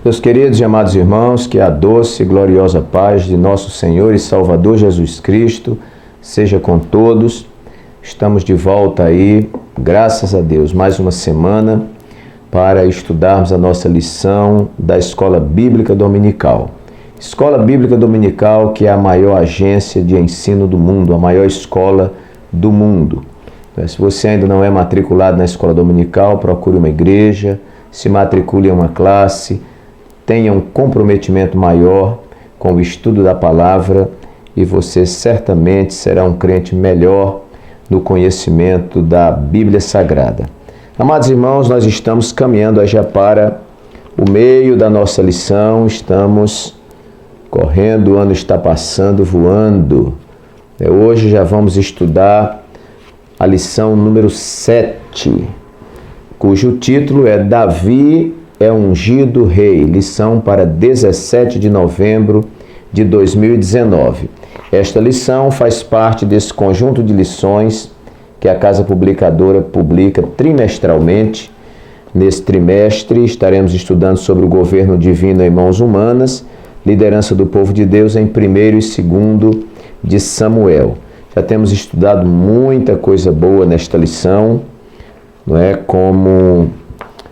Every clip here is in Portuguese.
Meus queridos e amados irmãos, que a doce e gloriosa paz de nosso Senhor e Salvador Jesus Cristo seja com todos. Estamos de volta aí, graças a Deus, mais uma semana para estudarmos a nossa lição da Escola Bíblica Dominical. Escola Bíblica Dominical, que é a maior agência de ensino do mundo, a maior escola do mundo. Se você ainda não é matriculado na Escola Dominical, procure uma igreja, se matricule em uma classe, tenha um comprometimento maior com o estudo da palavra e você certamente será um crente melhor no conhecimento da Bíblia Sagrada. Amados irmãos, nós estamos caminhando já para o meio da nossa lição, estamos correndo, o ano está passando, voando. Hoje já vamos estudar a lição número 7, cujo título é Davi é ungido rei, lição para 17 de novembro de 2019. Esta lição faz parte desse conjunto de lições que a Casa Publicadora publica trimestralmente. Nesse trimestre estaremos estudando sobre o governo divino em mãos humanas, liderança do povo de Deus em 1º e 2º de Samuel. Já temos estudado muita coisa boa nesta lição, não é? Como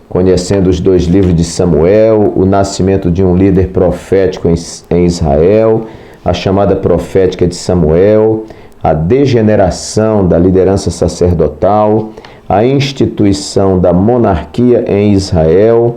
conhecendo os 2 livros de Samuel, o nascimento de um líder profético em Israel, a chamada profética de Samuel, a degeneração da liderança sacerdotal, a instituição da monarquia em Israel,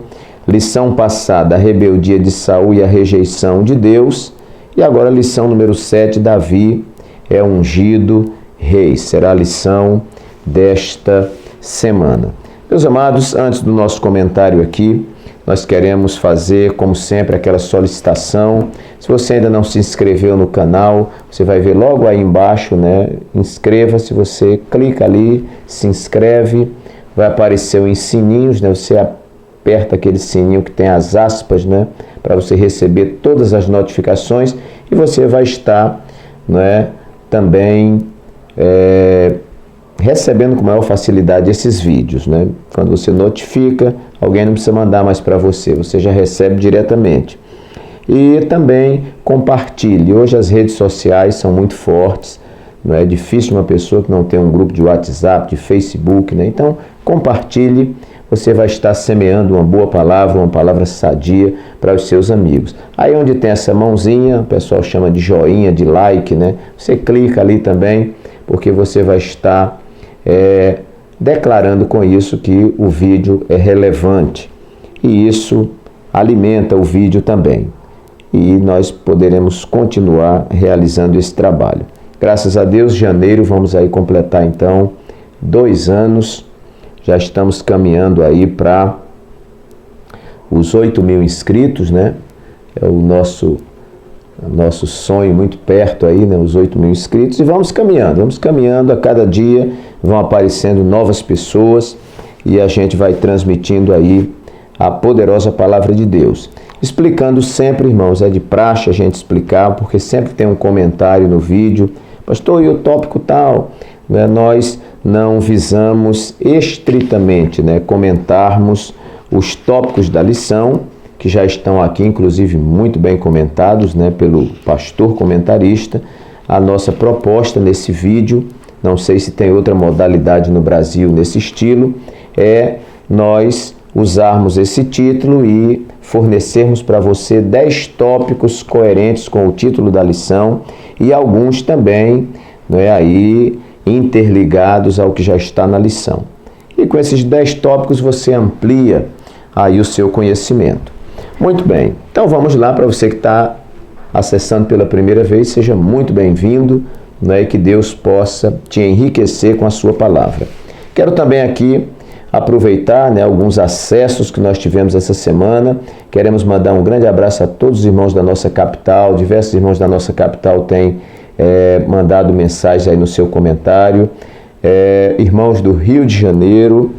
lição passada, a rebeldia de Saul e a rejeição de Deus, e agora a lição número 7, Davi é ungido rei. Será a lição desta semana. Meus amados, antes do nosso comentário aqui, nós queremos fazer, como sempre, aquela solicitação. Se você ainda não se inscreveu no canal, você vai ver logo aí embaixo, né? Inscreva-se, você clica ali, se inscreve, vai aparecer os sininhos, né? Você aperta aquele sininho que tem as aspas, né? Para você receber todas as notificações e você vai estar, né? Também recebendo com maior facilidade esses vídeos, né? Quando você notifica, alguém não precisa mandar mais para você, você já recebe diretamente. E também compartilhe. Hoje as redes sociais são muito fortes, não é difícil uma pessoa que não tem um grupo de WhatsApp, de Facebook, né? Então, compartilhe, você vai estar semeando uma boa palavra, uma palavra sadia para os seus amigos. Aí onde tem essa mãozinha, o pessoal chama de joinha, de like, né? Você clica ali também, porque você vai estar declarando com isso que o vídeo é relevante. E isso alimenta o vídeo também. E nós poderemos continuar realizando esse trabalho. Graças a Deus, janeiro, vamos aí completar então 2 anos. Já estamos caminhando aí para os 8.000 inscritos, né? É o nosso sonho muito perto aí, né? Os 8.000 inscritos. E vamos caminhando a cada dia, vão aparecendo novas pessoas e a gente vai transmitindo aí a poderosa palavra de Deus. Explicando sempre, irmãos, é de praxe a gente explicar, porque sempre tem um comentário no vídeo. Pastor, e o tópico tal? Né? Nós não visamos estritamente, né, comentarmos os tópicos da lição, que já estão aqui, inclusive, muito bem comentados, né, pelo pastor comentarista. A nossa proposta nesse vídeo, não sei se tem outra modalidade no Brasil nesse estilo, é nós usarmos esse título e fornecermos para você 10 tópicos coerentes com o título da lição e alguns também, né, aí interligados ao que já está na lição. E com esses 10 tópicos você amplia aí o seu conhecimento. Muito bem, então vamos lá. Para você que está acessando pela primeira vez, seja muito bem-vindo, né, e que Deus possa te enriquecer com a sua palavra. Quero também aqui aproveitar, né, alguns acessos que nós tivemos essa semana. Queremos mandar um grande abraço a todos os irmãos da nossa capital. Diversos irmãos da nossa capital têm mandado mensagem aí no seu comentário. Irmãos do Rio de Janeiro,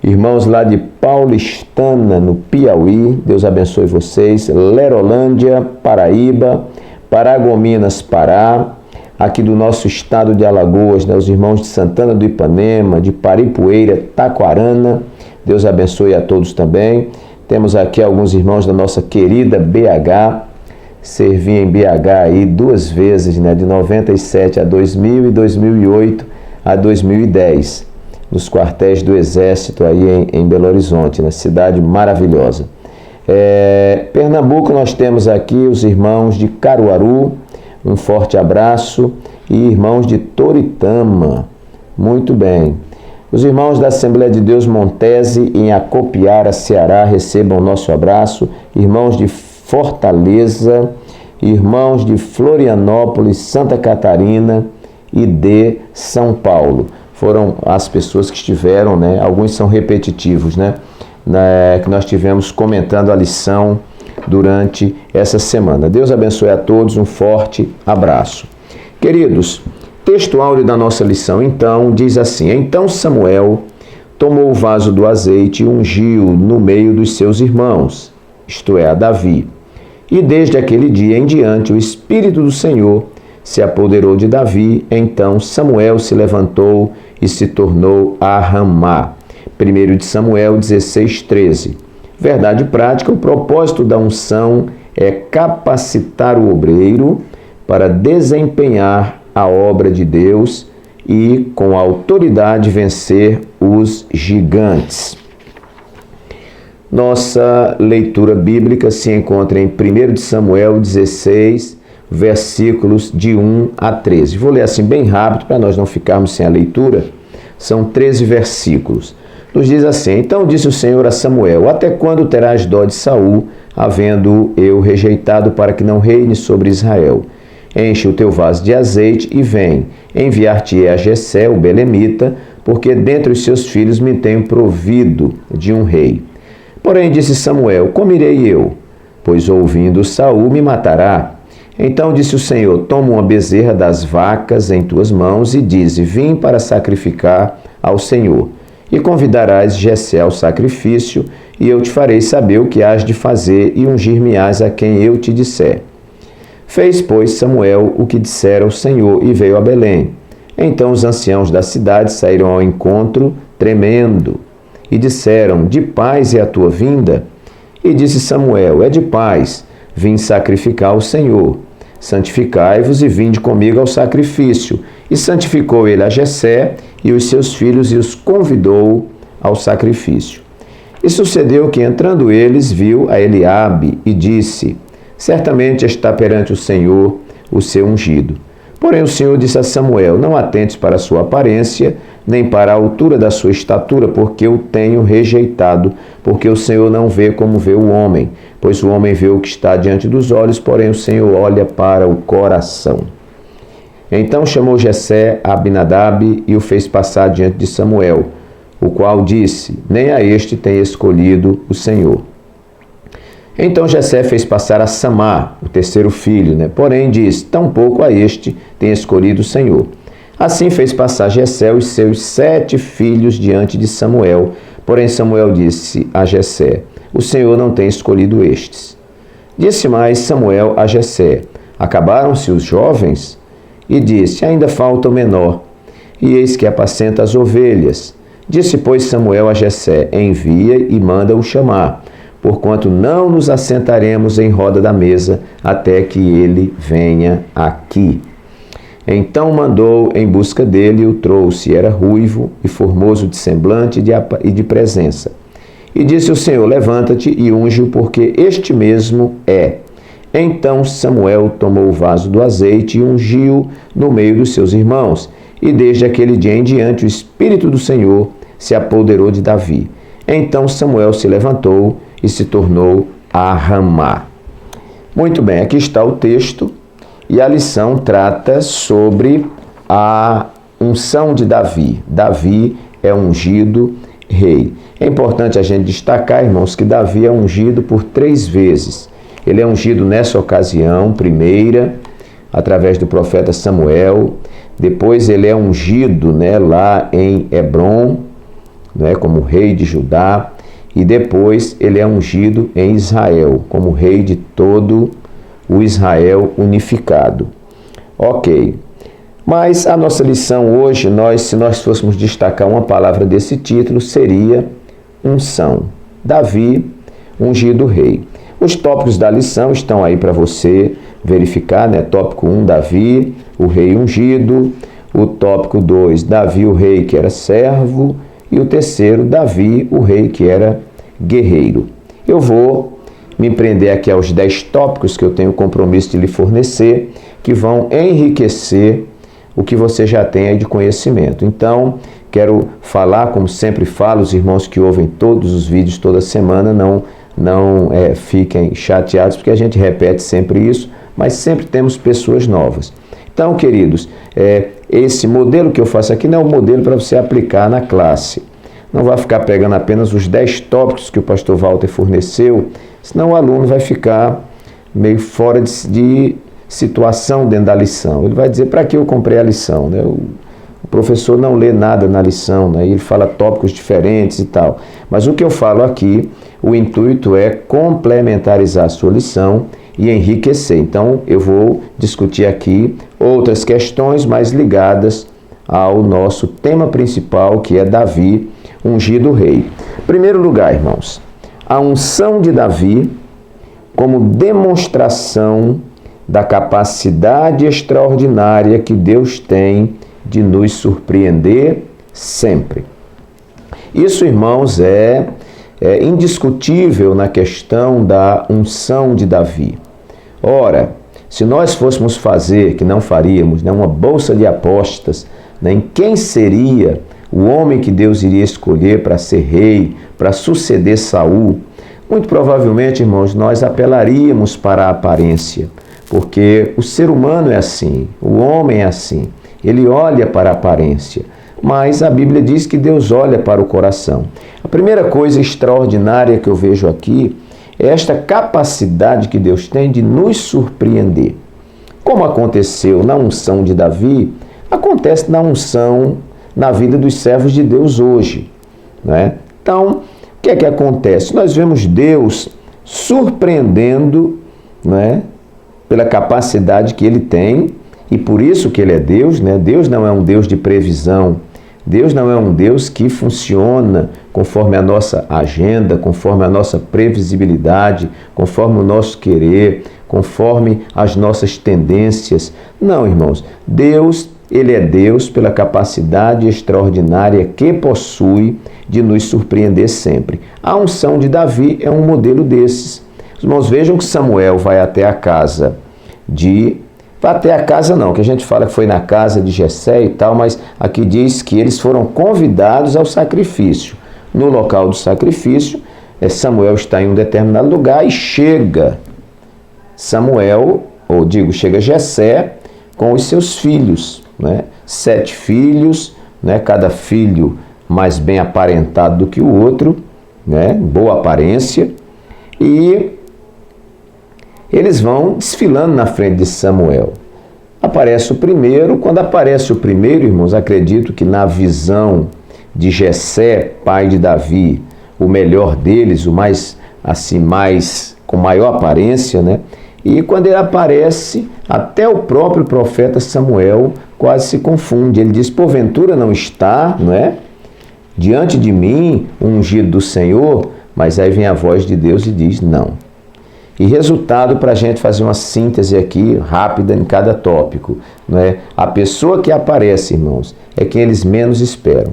irmãos lá de Paulistana, no Piauí, Deus abençoe vocês. Lerolândia, Paraíba, Paragominas, Pará, aqui do nosso estado de Alagoas, né, os irmãos de Santana do Ipanema, de Paripueira, Taquarana, Deus abençoe a todos também. Temos aqui alguns irmãos da nossa querida BH, servi em BH aí 2 vezes, né, de 97 a 2000 e 2008 a 2010, nos quartéis do Exército aí em Belo Horizonte, na cidade maravilhosa. Pernambuco, nós temos aqui os irmãos de Caruaru, um forte abraço, e irmãos de Toritama, muito bem. Os irmãos da Assembleia de Deus Montese, em Acopiara, Ceará, recebam nosso abraço. Irmãos de Fortaleza, irmãos de Florianópolis, Santa Catarina e de São Paulo. Foram as pessoas que estiveram, né? Alguns são repetitivos, né? Que nós tivemos comentando a lição durante essa semana. Deus abençoe a todos, um forte abraço. Queridos, texto áureo da nossa lição, então, diz assim: Então Samuel tomou o vaso do azeite e ungiu no meio dos seus irmãos, isto é, a Davi. E desde aquele dia em diante o Espírito do Senhor se apoderou de Davi. Então Samuel se levantou e se tornou a Ramá. 1 de Samuel 16:13. Verdade prática: o propósito da unção é capacitar o obreiro para desempenhar a obra de Deus e, com autoridade, vencer os gigantes. Nossa leitura bíblica se encontra em 1 de Samuel 16, versículos de 1 a 13. Vou ler assim bem rápido para nós não ficarmos sem a leitura. São 13 versículos. Nos diz assim: Então disse o Senhor a Samuel: Até quando terás dó de Saul, havendo eu rejeitado, para que não reine sobre Israel? Enche o teu vaso de azeite e vem. Enviar-te-ei a Jessé, o belemita, porque dentre os seus filhos me tenho provido de um rei. Porém disse Samuel: Como irei eu? Pois ouvindo Saul me matará. Então disse o Senhor: Toma uma bezerra das vacas em tuas mãos e dize: Vim para sacrificar ao Senhor. E convidarás Jessé ao sacrifício, e eu te farei saber o que hás de fazer, e ungir-me-ás a quem eu te disser. Fez, pois, Samuel o que dissera o Senhor, e veio a Belém. Então os anciãos da cidade saíram ao encontro, tremendo, e disseram: De paz é a tua vinda? E disse Samuel: É de paz, vim sacrificar ao Senhor. Santificai-vos e vinde comigo ao sacrifício. E santificou ele a Jessé e os seus filhos, e os convidou ao sacrifício. E sucedeu que, entrando eles, viu a Eliabe e disse: Certamente está perante o Senhor o seu ungido. Porém o Senhor disse a Samuel: Não atentes para a sua aparência, nem para a altura da sua estatura, porque o tenho rejeitado, porque o Senhor não vê como vê o homem, pois o homem vê o que está diante dos olhos, porém o Senhor olha para o coração. Então chamou Jessé a Abinadab e o fez passar diante de Samuel, o qual disse: Nem a este tem escolhido o Senhor. Então Jessé fez passar a Samá, o terceiro filho, Porém disse: Tampouco a este tem escolhido o Senhor. Assim fez passar Jessé os seus 7 filhos diante de Samuel. Porém Samuel disse a Jessé: O Senhor não tem escolhido estes. Disse mais Samuel a Jessé: Acabaram-se os jovens? E disse: Ainda falta o menor, e eis que apacenta as ovelhas. Disse, pois, Samuel a Jessé: Envia e manda-o chamar, porquanto não nos assentaremos em roda da mesa até que ele venha aqui. Então mandou em busca dele e o trouxe. Era ruivo e formoso de semblante e de presença. E disse o Senhor: Levanta-te e unge-o, porque este mesmo é. Então Samuel tomou o vaso do azeite e ungiu no meio dos seus irmãos. E desde aquele dia em diante o Espírito do Senhor se apoderou de Davi. Então Samuel se levantou e se tornou a Ramá. Muito bem, aqui está o texto e a lição trata sobre a unção de Davi. Davi é ungido rei. É importante a gente destacar, irmãos, que Davi é ungido por 3 vezes. Ele é ungido nessa ocasião, primeira, através do profeta Samuel. Depois ele é ungido lá em Hebrom, como rei de Judá. E depois ele é ungido em Israel, como rei de todo o Israel unificado. Ok. Mas a nossa lição hoje, se nós fôssemos destacar uma palavra desse título, seria unção. Davi, ungido rei. Os tópicos da lição estão aí para você verificar, né? Tópico 1, Davi, o rei ungido. O tópico 2, Davi, o rei que era servo. E o terceiro, Davi, o rei que era guerreiro. Eu vou me prender aqui aos 10 tópicos que eu tenho o compromisso de lhe fornecer, que vão enriquecer o que você já tem aí de conhecimento. Então, quero falar, como sempre falo, os irmãos que ouvem todos os vídeos toda semana, não fiquem chateados, porque a gente repete sempre isso, mas sempre temos pessoas novas. Então, queridos, esse modelo que eu faço aqui não é um modelo para você aplicar na classe. Não vai ficar pegando apenas os 10 tópicos que o pastor Walter forneceu, senão o aluno vai ficar meio fora de situação dentro da lição. Ele vai dizer, para que eu comprei a lição? Né? O professor não lê nada na lição, né? Ele fala tópicos diferentes e tal. Mas o que eu falo aqui, o intuito é complementarizar a sua lição e enriquecer. Então, eu vou discutir aqui outras questões mais ligadas ao nosso tema principal, que é Davi, ungido rei. Em primeiro lugar, irmãos, a unção de Davi como demonstração da capacidade extraordinária que Deus tem de nos surpreender sempre. Isso, irmãos, é indiscutível na questão da unção de Davi. Ora, se nós fôssemos fazer, que não faríamos, uma bolsa de apostas, em quem seria o homem que Deus iria escolher para ser rei, para suceder Saul, muito provavelmente, irmãos, nós apelaríamos para a aparência, porque o ser humano é assim, o homem é assim, ele olha para a aparência, mas a Bíblia diz que Deus olha para o coração. A primeira coisa extraordinária que eu vejo aqui é esta capacidade que Deus tem de nos surpreender. Como aconteceu na unção de Davi, acontece na unção, na vida dos servos de Deus hoje, né? Então, o que é que acontece? Nós vemos Deus surpreendendo, né, pela capacidade que Ele tem, e por isso que Ele é Deus, né? Deus não é um Deus de previsão, Deus não é um Deus que funciona conforme a nossa agenda, conforme a nossa previsibilidade, conforme o nosso querer, conforme as nossas tendências. Não, irmãos, Deus, Ele é Deus pela capacidade extraordinária que possui de nos surpreender sempre. A unção de Davi é um modelo desses. Os irmãos, vejam que Samuel vai até a casa Vai até a casa não, que a gente fala que foi na casa de Jessé e tal, mas aqui diz que eles foram convidados ao sacrifício. No local do sacrifício, Samuel está em um determinado lugar e chega chega Jessé com os seus filhos, né? 7 filhos, né? Cada filho mais bem aparentado do que o outro, né? Boa aparência, e eles vão desfilando na frente de Samuel. Aparece o primeiro. Quando aparece o primeiro, irmãos, acredito que na visão de Jessé, pai de Davi, o melhor deles, o mais com maior aparência, né? E quando ele aparece, até o próprio profeta Samuel quase se confunde. Ele diz, porventura não está, não é? Diante de mim, o ungido do Senhor, mas aí vem a voz de Deus e diz, não. E resultado, para a gente fazer uma síntese aqui rápida em cada tópico, não é? A pessoa que aparece, irmãos, é quem eles menos esperam.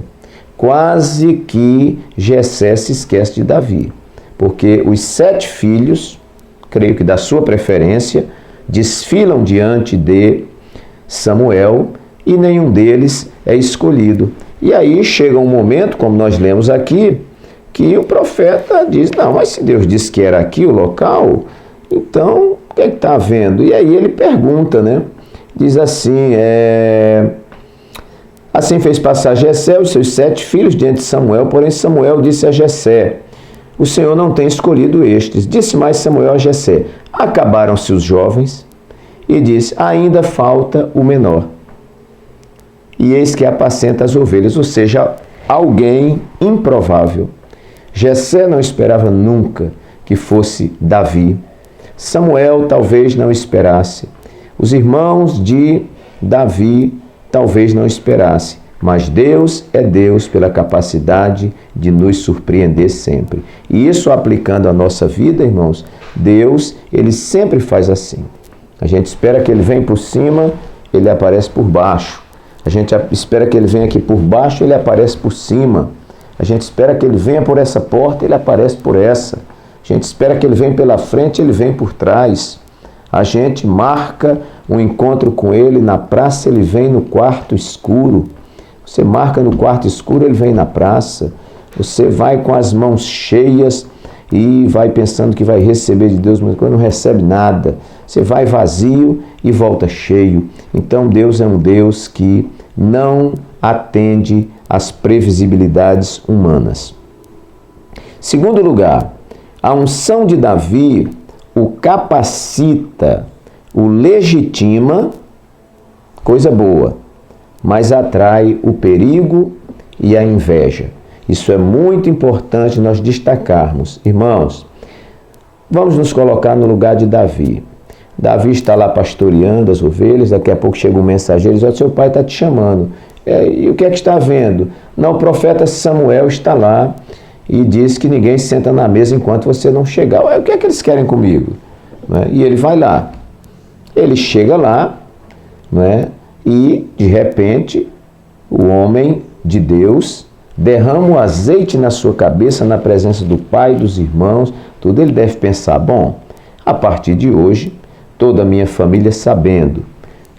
Quase que Jessé se esquece de Davi, porque os 7 filhos, creio que da sua preferência, desfilam diante de Samuel e nenhum deles é escolhido. E aí chega um momento, como nós lemos aqui, que o profeta diz, não, mas se Deus disse que era aqui o local, então o que é que está havendo? E aí ele pergunta, né? Diz assim, assim fez passar Jessé os seus 7 filhos diante de Samuel, porém Samuel disse a Jessé, o Senhor não tem escolhido estes. Disse mais Samuel a Jessé, acabaram-se os jovens? E disse, ainda falta o menor. E eis que apacenta as ovelhas, ou seja, alguém improvável. Jessé não esperava nunca que fosse Davi. Samuel talvez não esperasse. Os irmãos de Davi talvez não esperassem. Mas Deus é Deus pela capacidade de nos surpreender sempre. E isso aplicando à nossa vida, irmãos, Deus, Ele sempre faz assim. A gente espera que Ele venha por cima, Ele aparece por baixo. A gente espera que Ele venha aqui por baixo, Ele aparece por cima. A gente espera que Ele venha por essa porta, Ele aparece por essa. A gente espera que Ele venha pela frente, Ele vem por trás. A gente marca um encontro com Ele na praça, Ele vem no quarto escuro. Você marca no quarto escuro, Ele vem na praça. Você vai com as mãos cheias e vai pensando que vai receber de Deus, mas quando não recebe nada. Você vai vazio e volta cheio. Então Deus é um Deus que não atende às previsibilidades humanas. Segundo lugar, a unção de Davi o capacita, o legitima, coisa boa, mas atrai o perigo e a inveja. Isso é muito importante nós destacarmos. Irmãos, vamos nos colocar no lugar de Davi. Davi está lá pastoreando as ovelhas, daqui a pouco chega um mensageiro e diz: seu pai está te chamando. E o que é que está vendo? Não, o profeta Samuel está lá e diz que ninguém senta na mesa enquanto você não chegar. O que é que eles querem comigo? E ele vai lá. Ele chega lá, e de repente o homem de Deus derrama o azeite na sua cabeça, na presença do pai, dos irmãos, tudo. Ele deve pensar: bom, a partir de hoje, toda a minha família sabendo,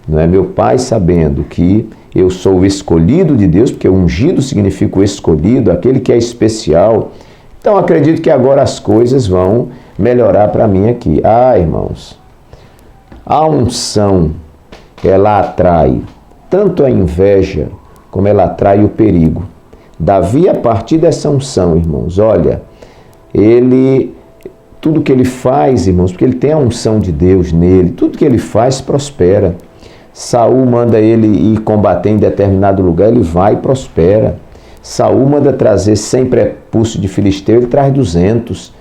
meu pai sabendo que eu sou o escolhido de Deus, porque ungido significa o escolhido, aquele que é especial. Então acredito que agora as coisas vão melhorar para mim aqui. Irmãos, a unção, ela atrai tanto a inveja, como ela atrai o perigo. Davi, a partir dessa unção, irmãos, olha, tudo que ele faz, irmãos, porque ele tem a unção de Deus nele, tudo que ele faz prospera. Saul manda ele ir combater em determinado lugar, ele vai e prospera. Saul manda trazer 100 prepúcios de filisteu, ele traz 200,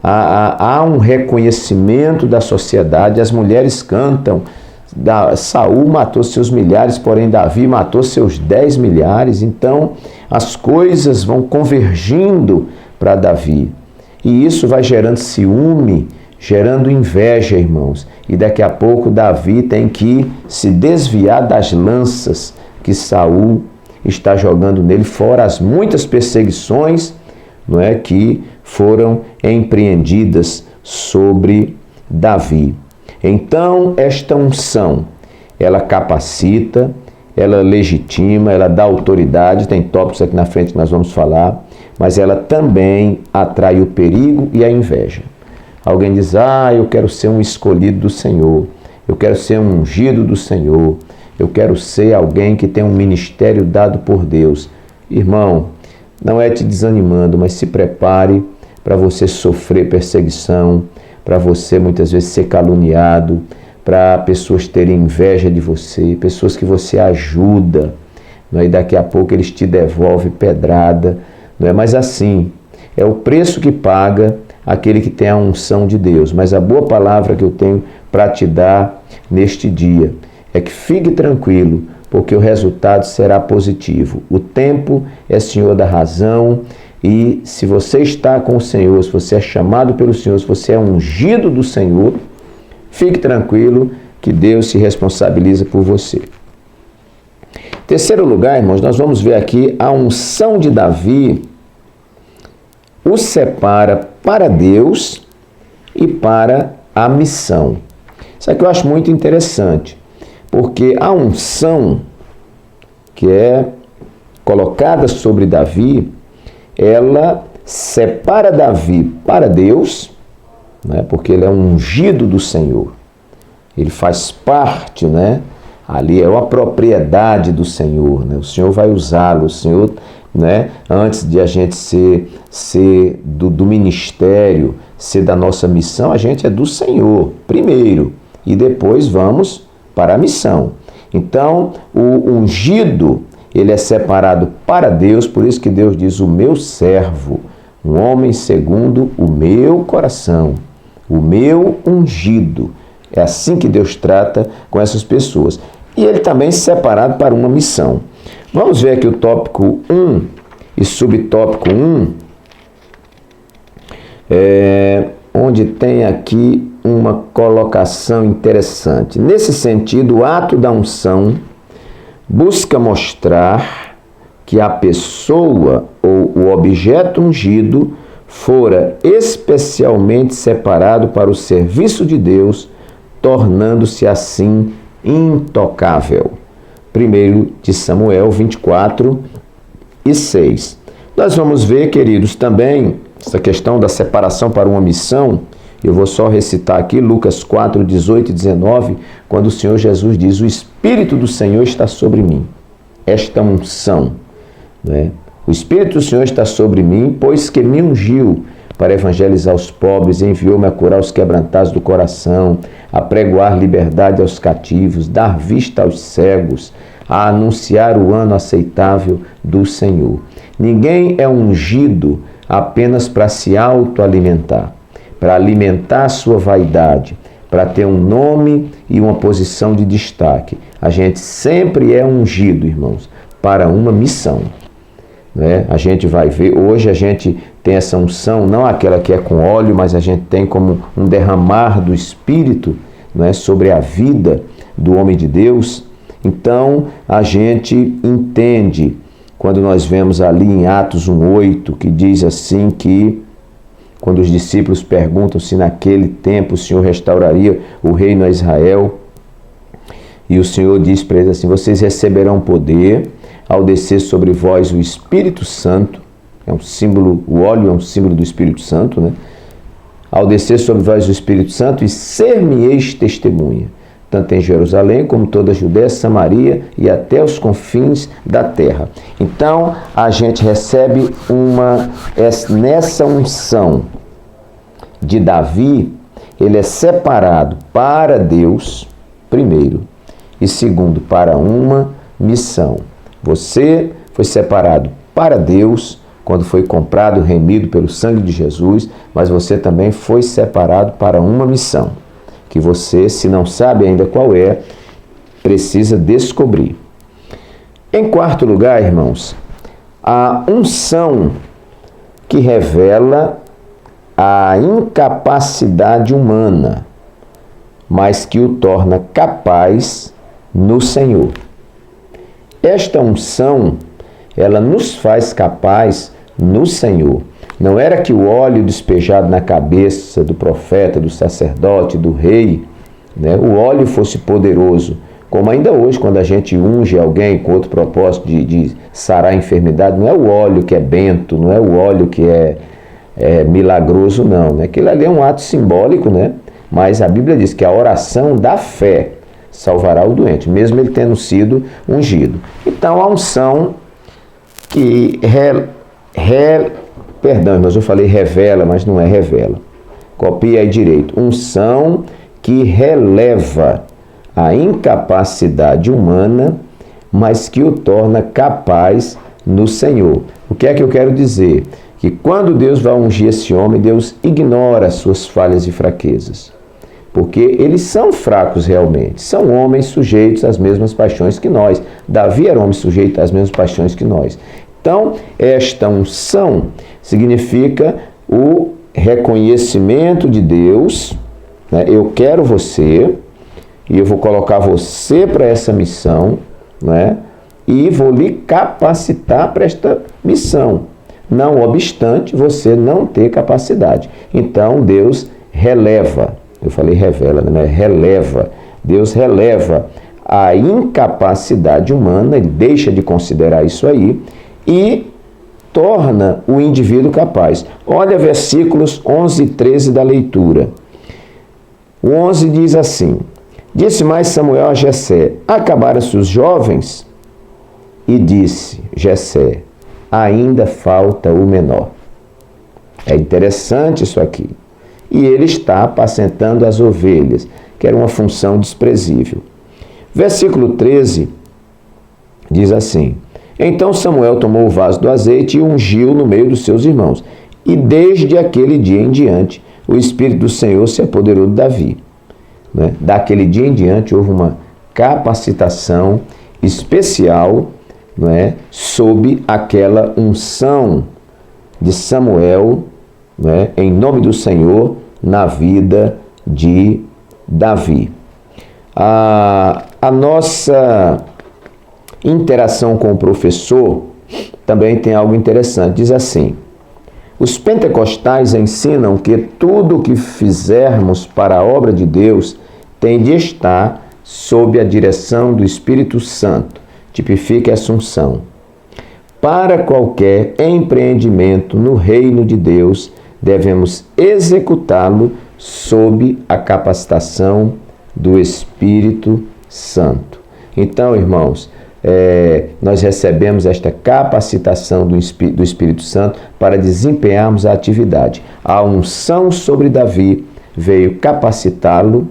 há um reconhecimento da sociedade, as mulheres cantam. Saul matou seus milhares, porém Davi matou seus 10 milhares. Então as coisas vão convergindo para Davi. E isso vai gerando ciúme, gerando inveja, irmãos. E daqui a pouco Davi tem que se desviar das lanças que Saul está jogando nele, fora as muitas perseguições, que foram empreendidas sobre Davi. Então, esta unção, ela capacita, ela legitima, ela dá autoridade, tem tópicos aqui na frente que nós vamos falar, mas ela também atrai o perigo e a inveja. Alguém diz: eu quero ser um escolhido do Senhor, eu quero ser um ungido do Senhor, eu quero ser alguém que tem um ministério dado por Deus. Irmão, não é te desanimando, mas se prepare para você sofrer perseguição, para você muitas vezes ser caluniado, para pessoas terem inveja de você, pessoas que você ajuda, e daqui a pouco eles te devolvem pedrada. Mas assim, é o preço que paga aquele que tem a unção de Deus. Mas a boa palavra que eu tenho para te dar neste dia é que fique tranquilo, porque o resultado será positivo. O tempo é senhor da razão, e se você está com o Senhor, se você é chamado pelo Senhor, se você é ungido do Senhor, fique tranquilo que Deus se responsabiliza por você. Terceiro lugar, irmãos, nós vamos ver aqui a unção de Davi o separa para Deus e para a missão. Isso aqui eu acho muito interessante, porque a unção que é colocada sobre Davi, ela separa Davi para Deus, porque ele é um ungido do Senhor. Ele faz parte, ali é uma propriedade do Senhor, O Senhor vai usá-lo, o Senhor, antes de a gente ser do ministério, ser da nossa missão, a gente é do Senhor primeiro, e depois vamos para a missão. Então, o ungido, ele é separado para Deus, por isso que Deus diz: o meu servo, um homem segundo o meu coração, o meu ungido. É assim que Deus trata com essas pessoas. e ele também separado para uma missão. Vamos ver aqui o tópico 1 e subtópico 1, onde tem aqui uma colocação interessante. Nesse sentido, o ato da unção busca mostrar que a pessoa ou o objeto ungido fora especialmente separado para o serviço de Deus, tornando-se assim intocável. 1 de Samuel 24 e 6. Nós vamos ver, queridos, também essa questão da separação para uma missão. Eu vou só recitar aqui Lucas 4, 18 e 19, quando o Senhor Jesus diz: o Espírito do Senhor está sobre mim. Esta unção, né? O Espírito do Senhor está sobre mim, pois que me ungiu para evangelizar os pobres, enviou-me a curar os quebrantados do coração, a pregoar liberdade aos cativos, dar vista aos cegos, a anunciar o ano aceitável do Senhor. Ninguém é ungido apenas para se autoalimentar, para alimentar a sua vaidade, para ter um nome e uma posição de destaque. A gente sempre é ungido, irmãos, para uma missão. Né? A gente vai ver, hoje a gente tem essa unção, não aquela que é com óleo, mas a gente tem como um derramar do Espírito, né, sobre a vida do homem de Deus. Então a gente entende, quando nós vemos ali em Atos 1,8, que diz assim que quando os discípulos perguntam se naquele tempo o Senhor restauraria o reino a Israel, e o Senhor diz para eles assim: vocês receberão poder ao descer sobre vós o Espírito Santo. É um símbolo, o óleo é um símbolo do Espírito Santo, né? Ao descer sobre vós o Espírito Santo, e ser-me-eis testemunha, tanto em Jerusalém como toda a Judéia, Samaria e até os confins da terra. Então, a gente recebe nessa unção de Davi, ele é separado para Deus, primeiro, e segundo, para uma missão. Você foi separado para Deus quando foi comprado, remido pelo sangue de Jesus, mas você também foi separado para uma missão, que você, se não sabe ainda qual é, precisa descobrir. Em quarto lugar, irmãos, a unção que revela a incapacidade humana, mas que o torna capaz no Senhor. Esta unção, ela nos faz capaz no Senhor. Não era que o óleo despejado na cabeça do profeta, do sacerdote, do rei, né, o óleo fosse poderoso, como ainda hoje, quando a gente unge alguém com outro propósito de sarar a enfermidade, não é o óleo que é bento, não é o óleo que é milagroso, não. Né? Aquilo ali é um ato simbólico, né? Mas a Bíblia diz que a oração da fé salvará o doente, mesmo ele tendo sido ungido. Então, a unção que perdão, mas eu falei revela, mas não é revela. Copia aí direito. Unção que releva a incapacidade humana, mas que o torna capaz no Senhor. O que é que eu quero dizer? Que quando Deus vai ungir esse homem, Deus ignora as suas falhas e fraquezas. Porque eles são fracos realmente. São homens sujeitos às mesmas paixões que nós. Davi era um homem sujeito às mesmas paixões que nós. Então, esta unção significa o reconhecimento de Deus, né? Eu quero você, e eu vou colocar você para essa missão, né? E vou lhe capacitar para esta missão, não obstante você não ter capacidade. Então, Deus releva, eu falei revela, né? Releva, Deus releva a incapacidade humana, ele deixa de considerar isso aí, e torna o indivíduo capaz. Olha versículos 11 e 13 da leitura. O 11 diz assim: disse mais Samuel a Jessé: acabaram-se os jovens? E disse Jessé: ainda falta o menor. É interessante isso aqui. E ele está apacentando as ovelhas, que era uma função desprezível. Versículo 13 diz assim: então Samuel tomou o vaso do azeite e ungiu no meio dos seus irmãos. E desde aquele dia em diante, o Espírito do Senhor se apoderou de Davi. Né? Daquele dia em diante houve uma capacitação especial, não é, sob aquela unção de Samuel, não é, em nome do Senhor, na vida de Davi. A nossa interação com o professor também tem algo interessante. Diz assim: os pentecostais ensinam que tudo o que fizermos para a obra de Deus tem de estar sob a direção do Espírito Santo. Tipifica a Assunção. Para qualquer empreendimento no reino de Deus, devemos executá-lo sob a capacitação do Espírito Santo. Então, irmãos, nós recebemos esta capacitação do Espírito Santo para desempenharmos a atividade. A unção sobre Davi veio capacitá-lo,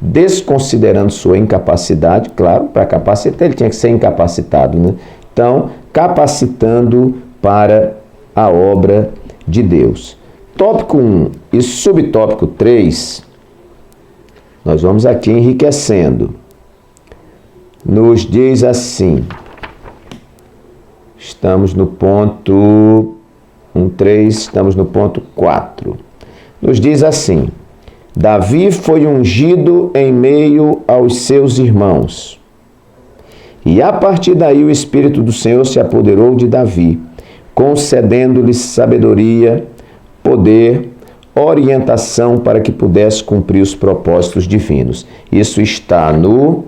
desconsiderando sua incapacidade. Claro, para capacitar ele tinha que ser incapacitado, né? Então, capacitando para a obra de Deus. Tópico 1 e subtópico 3, nós vamos aqui enriquecendo. Nos diz assim, estamos no ponto 1.3, estamos no ponto 4. Nos diz assim: Davi foi ungido em meio aos seus irmãos. E a partir daí o Espírito do Senhor se apoderou de Davi, concedendo-lhe sabedoria, poder, orientação para que pudesse cumprir os propósitos divinos. Isso está no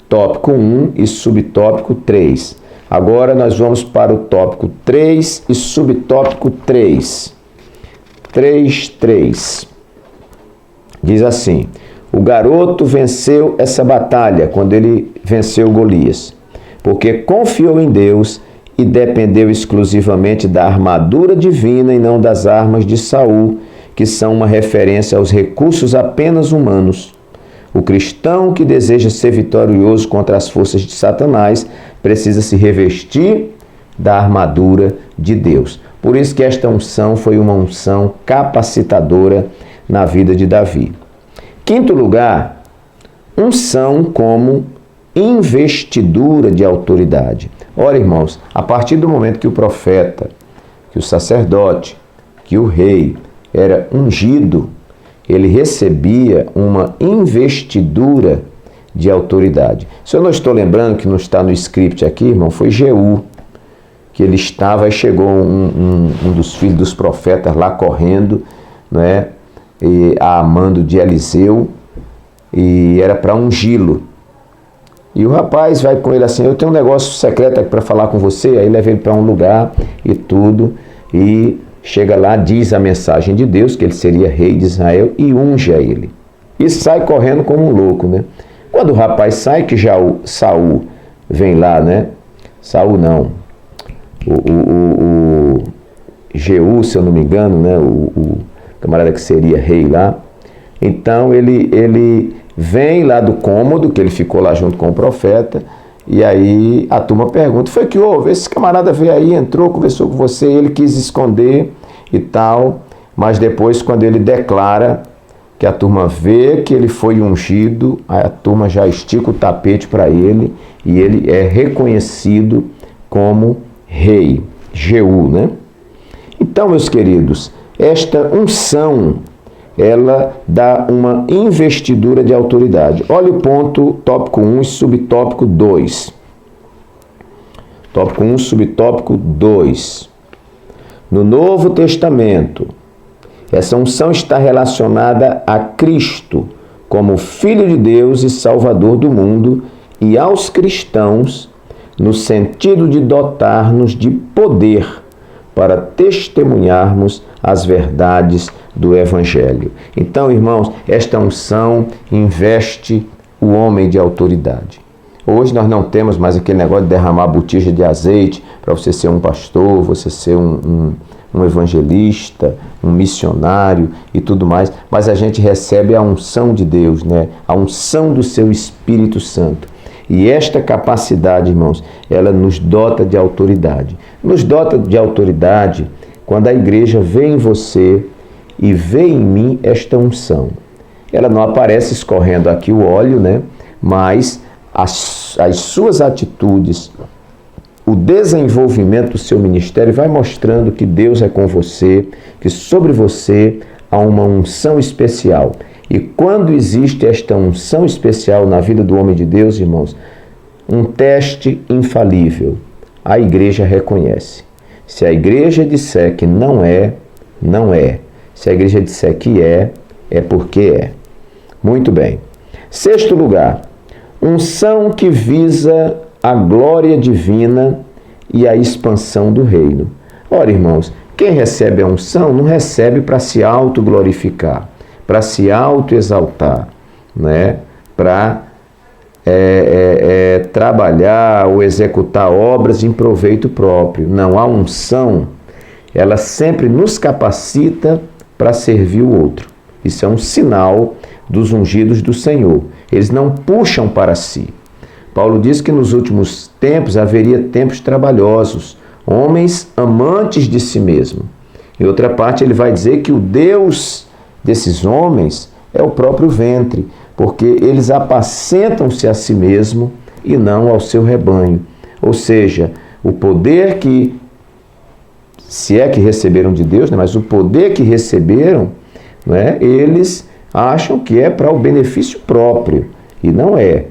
tópico 1 e subtópico 3. Agora nós vamos para o tópico 3 e subtópico 3. 3.3. Diz assim: o garoto venceu essa batalha quando ele venceu Golias, porque confiou em Deus e dependeu exclusivamente da armadura divina e não das armas de Saul, que são uma referência aos recursos apenas humanos. O cristão que deseja ser vitorioso contra as forças de Satanás precisa se revestir da armadura de Deus. Por isso que esta unção foi uma unção capacitadora na vida de Davi. Quinto lugar, unção como investidura de autoridade. Ora, irmãos, a partir do momento que o profeta, que o sacerdote, que o rei era ungido, ele recebia uma investidura de autoridade. Se eu não estou lembrando, que não está no script aqui, irmão, foi Jeú, que ele estava, e chegou um dos filhos dos profetas lá correndo, né, a mando de Eliseu, e era para ungí-lo. E o rapaz vai com ele assim: eu tenho um negócio secreto aqui para falar com você. Aí leva ele para um lugar e tudo, e chega lá, diz a mensagem de Deus, que ele seria rei de Israel, e unge a ele. E sai correndo como um louco, né? Quando o rapaz sai, que já o Saul vem lá, né? Saul não. O Jeú, se eu não me engano, né? O camarada que seria rei lá. Então ele vem lá do cômodo, que ele ficou lá junto com o profeta, e aí a turma pergunta: foi que houve? Esse camarada veio aí, entrou, conversou com você, ele quis esconder e tal, mas depois, quando ele declara, que a turma vê que ele foi ungido, a turma já estica o tapete para ele, e ele é reconhecido como rei, Jeú, né? Então, meus queridos, esta unção, ela dá uma investidura de autoridade. Olha o ponto, tópico 1 e subtópico 2. Tópico 1, subtópico 2. No Novo Testamento, essa unção está relacionada a Cristo como Filho de Deus e Salvador do mundo, e aos cristãos no sentido de dotar-nos de poder para testemunharmos as verdades do Evangelho. Então, irmãos, esta unção investe o homem de autoridade. Hoje nós não temos mais aquele negócio de derramar botija de azeite para você ser um pastor, você ser um evangelista, um missionário e tudo mais, mas a gente recebe a unção de Deus, né? A unção do seu Espírito Santo. E esta capacidade, irmãos, ela nos dota de autoridade. Nos dota de autoridade quando a igreja vê em você e vê em mim esta unção. Ela não aparece escorrendo aqui o óleo, né? Mas as suas atitudes, o desenvolvimento do seu ministério vai mostrando que Deus é com você, que sobre você há uma unção especial. E quando existe esta unção especial na vida do homem de Deus, irmãos, um teste infalível, a igreja reconhece. Se a igreja disser que não é, não é. Se a igreja disser que é porque é. Muito bem. Sexto lugar, unção que visa a glória divina e a expansão do reino. Ora, irmãos, quem recebe a unção não recebe para se autoglorificar, para se autoexaltar, né? Para trabalhar ou executar obras em proveito próprio. Não, a unção, ela sempre nos capacita para servir o outro. Isso é um sinal dos ungidos do Senhor. Eles não puxam para si. Paulo diz que nos últimos tempos haveria tempos trabalhosos, homens amantes de si mesmo. Em outra parte, ele vai dizer que o Deus desses homens é o próprio ventre, porque eles apacentam-se a si mesmo e não ao seu rebanho. Ou seja, o poder que, se é que receberam de Deus, né, mas o poder que receberam, né, eles acham que é para o benefício próprio, e não é.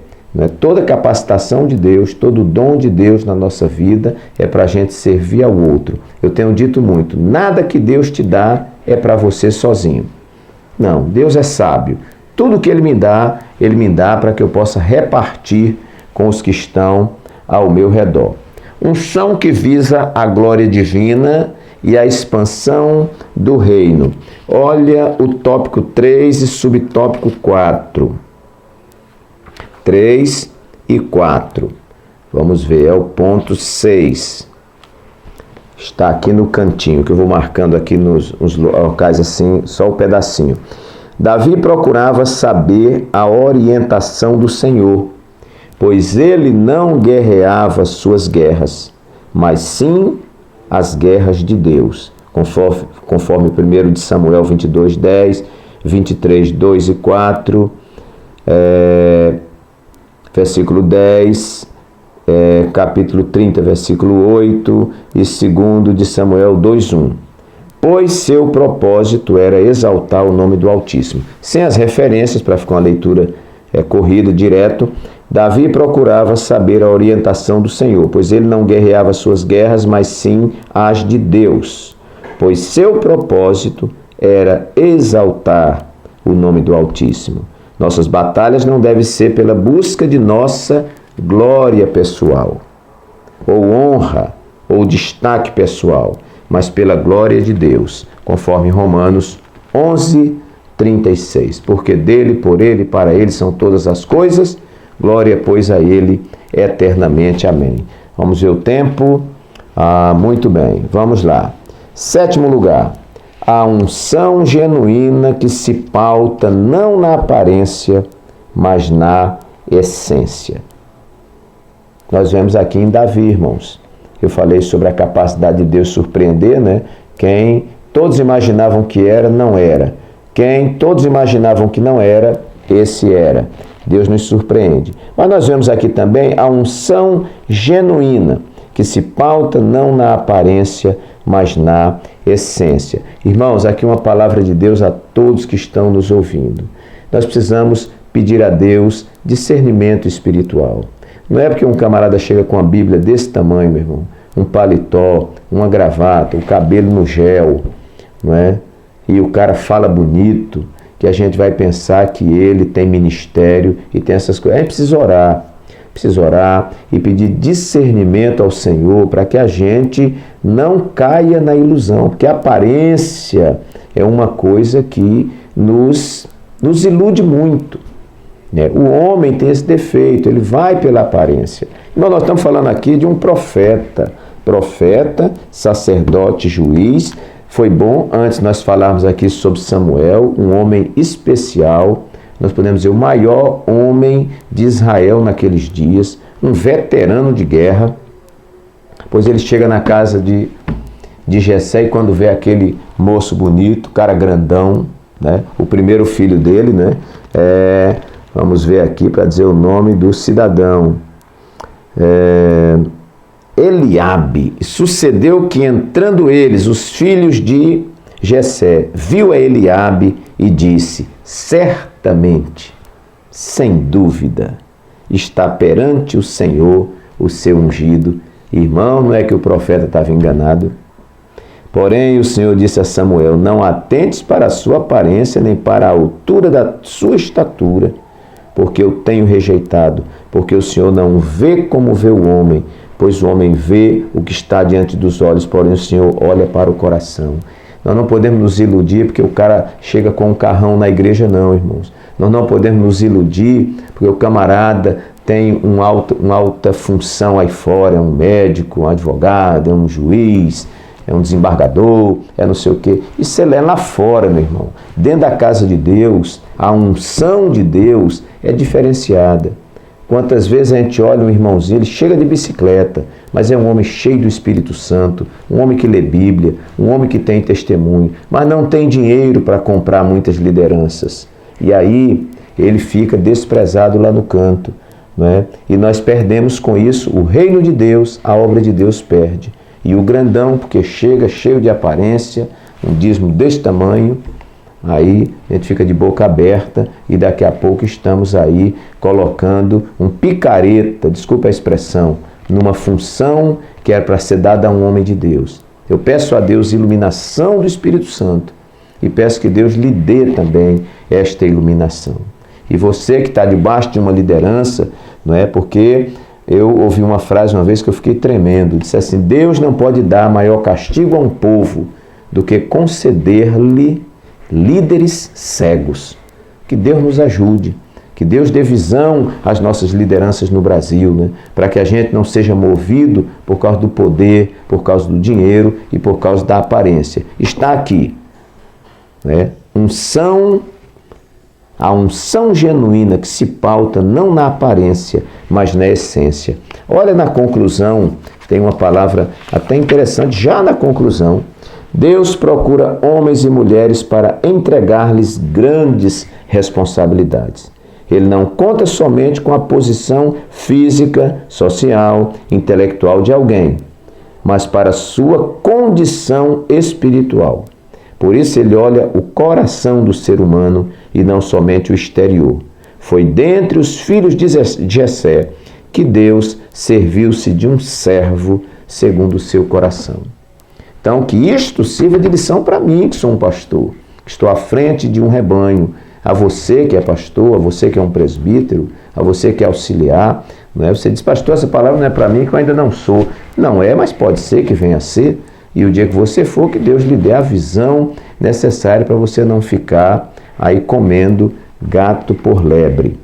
Toda capacitação de Deus, todo dom de Deus na nossa vida é para a gente servir ao outro. Eu tenho dito muito, nada que Deus te dá é para você sozinho. Não, Deus é sábio. Tudo que Ele me dá para que eu possa repartir com os que estão ao meu redor. Unção que visa a glória divina e a expansão do reino. Olha o tópico 3 e subtópico 4. 3 e 4. Vamos ver, é o ponto 6. Está aqui no cantinho, que eu vou marcando aqui nos locais assim, só o pedacinho. Davi procurava saber a orientação do Senhor, pois ele não guerreava suas guerras, mas sim as guerras de Deus, conforme 1 de Samuel 22, 10, 23, 2 e 4, versículo 10, capítulo 30, versículo 8 e 2 de Samuel 2:1. Pois seu propósito era exaltar o nome do Altíssimo. Sem as referências, para ficar uma leitura corrida, direto, Davi procurava saber a orientação do Senhor, pois ele não guerreava suas guerras, mas sim as de Deus. Pois seu propósito era exaltar o nome do Altíssimo. Nossas batalhas não devem ser pela busca de nossa glória pessoal, ou honra, ou destaque pessoal, mas pela glória de Deus, conforme Romanos 11, 36. Porque dele, por ele e para ele são todas as coisas, glória, pois, a ele eternamente. Amém. Vamos ver o tempo. Muito bem, vamos lá. Sétimo lugar, a unção genuína que se pauta não na aparência, mas na essência. Nós vemos aqui em Davi, irmãos. Eu falei sobre a capacidade de Deus surpreender, né? Quem todos imaginavam que era, não era. Quem todos imaginavam que não era, esse era. Deus nos surpreende. Mas nós vemos aqui também a unção genuína, que se pauta não na aparência, mas na essência. Irmãos, aqui uma palavra de Deus a todos que estão nos ouvindo. Nós precisamos pedir a Deus discernimento espiritual. Não é porque um camarada chega com a Bíblia desse tamanho, meu irmão, um paletó, uma gravata, o cabelo no gel, não é? E o cara fala bonito, que a gente vai pensar que ele tem ministério e tem essas coisas. A gente precisa orar e pedir discernimento ao Senhor para que a gente não caia na ilusão, porque a aparência é uma coisa que nos ilude muito. O homem tem esse defeito, ele vai pela aparência. Nós estamos falando aqui de um profeta, sacerdote, juiz. Foi bom, antes nós falarmos aqui sobre Samuel, um homem especial, nós podemos dizer o maior homem de Israel naqueles dias, um veterano de guerra, pois ele chega na casa de Jessé e quando vê aquele moço bonito, cara grandão, né, o primeiro filho dele, né, Vamos ver aqui para dizer o nome do cidadão. Eliabe. Sucedeu que, entrando eles, os filhos de Jessé, viu a Eliabe e disse: certamente, sem dúvida, está perante o Senhor o seu ungido. Irmão, não é que o profeta estava enganado? Porém, o Senhor disse a Samuel: não atentes para a sua aparência, nem para a altura da sua estatura, porque eu tenho rejeitado, porque o Senhor não vê como vê o homem, pois o homem vê o que está diante dos olhos, porém o Senhor olha para o coração. Nós não podemos nos iludir porque o cara chega com um carrão na igreja, não, irmãos. Nós não podemos nos iludir porque o camarada tem uma alta função aí fora, é um médico, um advogado, é um juiz, é um desembargador, é não sei o quê. Isso é lá fora, meu irmão. Dentro da casa de Deus, a unção de Deus é diferenciada. Quantas vezes a gente olha um irmãozinho, ele chega de bicicleta, mas é um homem cheio do Espírito Santo, um homem que lê Bíblia, um homem que tem testemunho, mas não tem dinheiro para comprar muitas lideranças. E aí ele fica desprezado lá no canto, não é? E nós perdemos com isso o reino de Deus, a obra de Deus perde. E o grandão, porque chega cheio de aparência, um dízimo desse tamanho, aí a gente fica de boca aberta e daqui a pouco estamos aí colocando um picareta, desculpa a expressão, numa função que era para ser dada a um homem de Deus. Eu peço a Deus iluminação do Espírito Santo e peço que Deus lhe dê também esta iluminação. E você que está debaixo de uma liderança, não é? Porque eu ouvi uma frase uma vez que eu fiquei tremendo, disse assim: Deus não pode dar maior castigo a um povo do que conceder-lhe líderes cegos. Que Deus nos ajude, que Deus dê visão às nossas lideranças no Brasil, né? Para que a gente não seja movido por causa do poder, por causa do dinheiro e por causa da aparência. Está aqui, né? A unção genuína que se pauta não na aparência, mas na essência. Olha, na conclusão, tem uma palavra até interessante, já na conclusão. Deus procura homens e mulheres para entregar-lhes grandes responsabilidades. Ele não conta somente com a posição física, social, intelectual de alguém, mas para a sua condição espiritual. Por isso ele olha o coração do ser humano e não somente o exterior. Foi dentre os filhos de Jessé que Deus serviu-se de um servo segundo o seu coração. Então, que isto sirva de lição para mim, que sou um pastor, que estou à frente de um rebanho, a você que é pastor, a você que é um presbítero, a você que é auxiliar. Não é? Você diz: pastor, essa palavra não é para mim, que eu ainda não sou. Não é, mas pode ser que venha a ser. E o dia que você for, que Deus lhe dê a visão necessária para você não ficar aí comendo gato por lebre.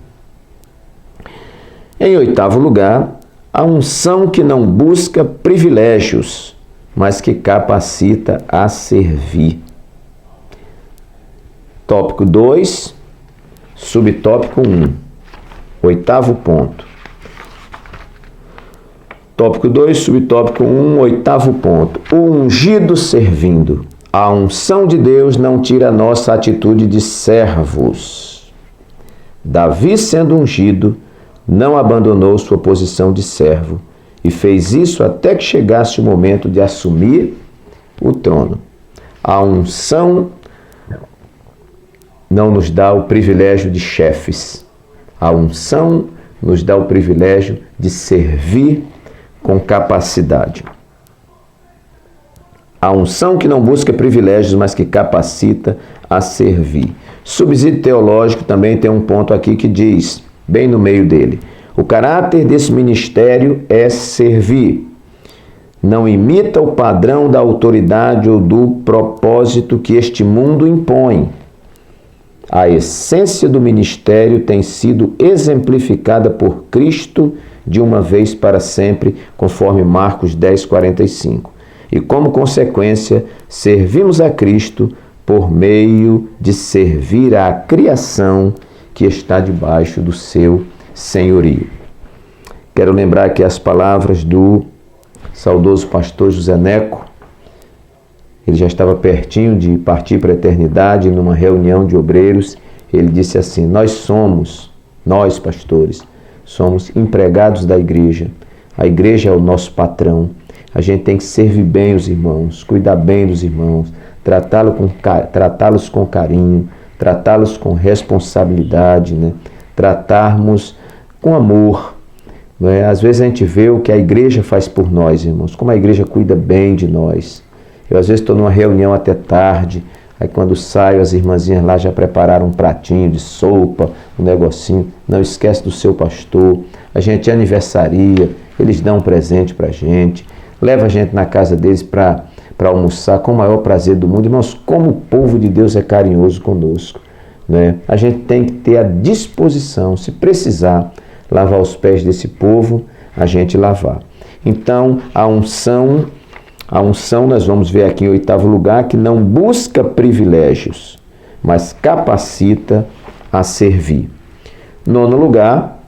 Em 8º lugar, a unção que não busca privilégios, mas que capacita a servir. Tópico 2, subtópico 1. 8º ponto. Tópico 2, subtópico 1, 8º ponto. O ungido servindo. A unção de Deus não tira a nossa atitude de servos. Davi, sendo ungido, não abandonou sua posição de servo e fez isso até que chegasse o momento de assumir o trono. A unção não nos dá o privilégio de chefes. A unção nos dá o privilégio de servir com capacidade. A unção que não busca privilégios, mas que capacita a servir. Subsídio teológico também tem um ponto aqui que diz, bem no meio dele: o caráter desse ministério é servir. Não imita o padrão da autoridade ou do propósito que este mundo impõe. A essência do ministério tem sido exemplificada por Cristo de uma vez para sempre, conforme Marcos 10:45. E como consequência, servimos a Cristo por meio de servir à criação que está debaixo do seu senhorio. Quero lembrar aqui as palavras do saudoso pastor José Neco. Ele já estava pertinho de partir para a eternidade, numa reunião de obreiros. Ele disse assim: nós somos Nós, pastores, somos empregados da igreja. A igreja é o nosso patrão. A gente tem que servir bem os irmãos, cuidar bem dos irmãos, tratá-los com carinho, tratá-los com responsabilidade, né? Tratarmos com amor. Né? Às vezes a gente vê o que a igreja faz por nós, irmãos, como a igreja cuida bem de nós. Eu às vezes estou numa reunião até tarde, aí quando saio as irmãzinhas lá já prepararam um pratinho de sopa, um negocinho. Não esquece do seu pastor. A gente aniversaria, eles dão um presente para a gente, leva a gente na casa deles para almoçar com o maior prazer do mundo. Irmãos, como o povo de Deus é carinhoso conosco, né? A gente tem que ter a disposição, se precisar, lavar os pés desse povo, a gente lavar. Então, a unção, nós vamos ver aqui em 8º lugar, que não busca privilégios, mas capacita a servir. 9º lugar,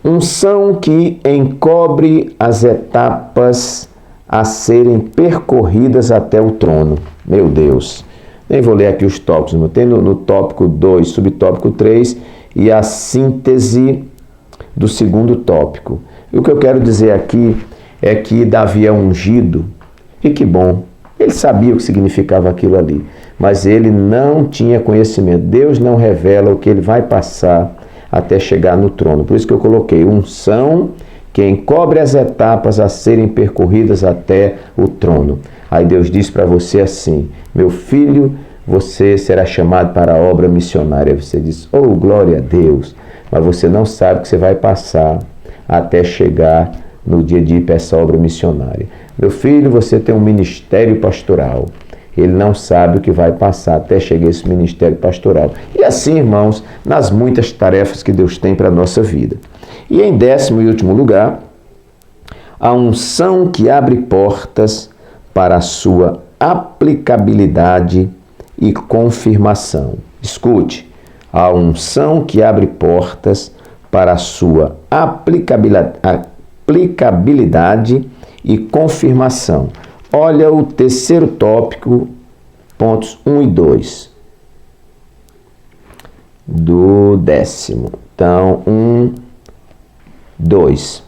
unção que encobre as etapas a serem percorridas até o trono. Meu Deus, nem vou ler aqui os tópicos, tem no tópico 2, subtópico 3, e a síntese do 2º tópico. E o que eu quero dizer aqui é que Davi é ungido, e que bom, ele sabia o que significava aquilo ali, mas ele não tinha conhecimento. Deus não revela o que ele vai passar até chegar no trono. Por isso que eu coloquei unção que encobre as etapas a serem percorridas até o trono. Aí Deus diz para você assim: meu filho, você será chamado para a obra missionária. Você diz, oh, glória a Deus, mas você não sabe o que você vai passar até chegar no dia de ir para essa obra missionária. Meu filho, você tem um ministério pastoral. Ele não sabe o que vai passar até chegar esse ministério pastoral. E assim, irmãos, nas muitas tarefas que Deus tem para a nossa vida. E em 10º e último lugar, a unção que abre portas para a sua aplicabilidade e confirmação. Escute, a unção que abre portas para a sua aplicabilidade e confirmação. Olha o 3º tópico, pontos 1 e 2 do 10º. Então, 1, 2.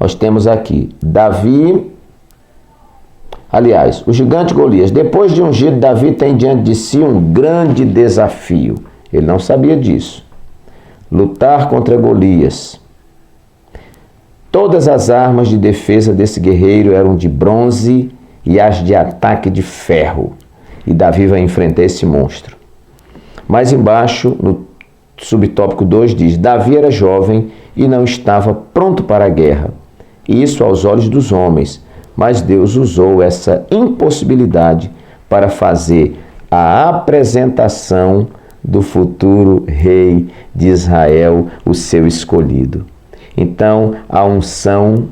Nós temos aqui Davi, aliás, o gigante Golias. Depois de ungido, Davi tem diante de si um grande desafio. Ele não sabia disso. Lutar contra Golias. Todas as armas de defesa desse guerreiro eram de bronze e as de ataque de ferro. E Davi vai enfrentar esse monstro. Mais embaixo, no subtópico 2, diz: Davi era jovem e não estava pronto para a guerra. E isso aos olhos dos homens. Mas Deus usou essa impossibilidade para fazer a apresentação do futuro rei de Israel, o seu escolhido. Então, a unção,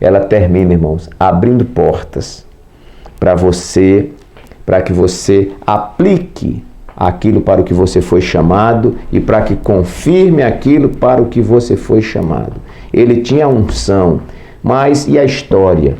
ela termina, irmãos, abrindo portas para que você aplique aquilo para o que você foi chamado e para que confirme aquilo para o que você foi chamado. Ele tinha unção, mas e a história?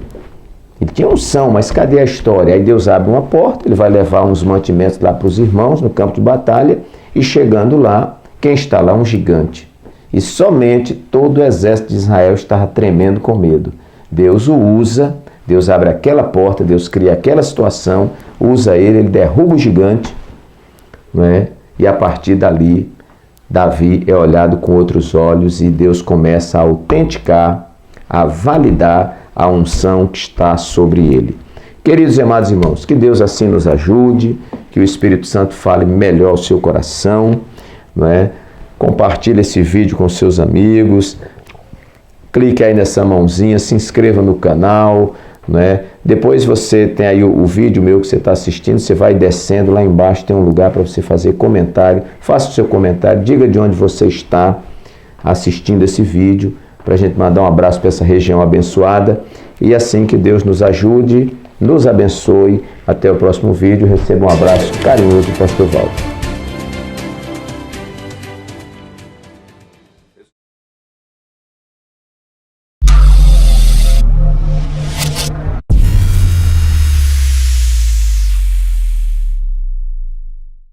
Ele tinha unção, mas cadê a história? Aí Deus abre uma porta, ele vai levar uns mantimentos lá para os irmãos no campo de batalha, e chegando lá, quem está lá? Um gigante. E somente todo o exército de Israel estava tremendo com medo. Deus o usa, Deus abre aquela porta, Deus cria aquela situação, usa ele derruba o gigante, não é? E a partir dali, Davi é olhado com outros olhos e Deus começa a autenticar, a validar a unção que está sobre ele. Queridos e amados irmãos, que Deus assim nos ajude, que o Espírito Santo fale melhor ao seu coração, não é? Compartilhe esse vídeo com seus amigos, clique aí nessa mãozinha, se inscreva no canal, né? Depois você tem aí o vídeo meu que você está assistindo, você vai descendo, lá embaixo tem um lugar para você fazer comentário, faça o seu comentário, diga de onde você está assistindo esse vídeo, para a gente mandar um abraço para essa região abençoada, e assim que Deus nos ajude, nos abençoe. Até o próximo vídeo, receba um abraço carinhoso do Pastor Walter.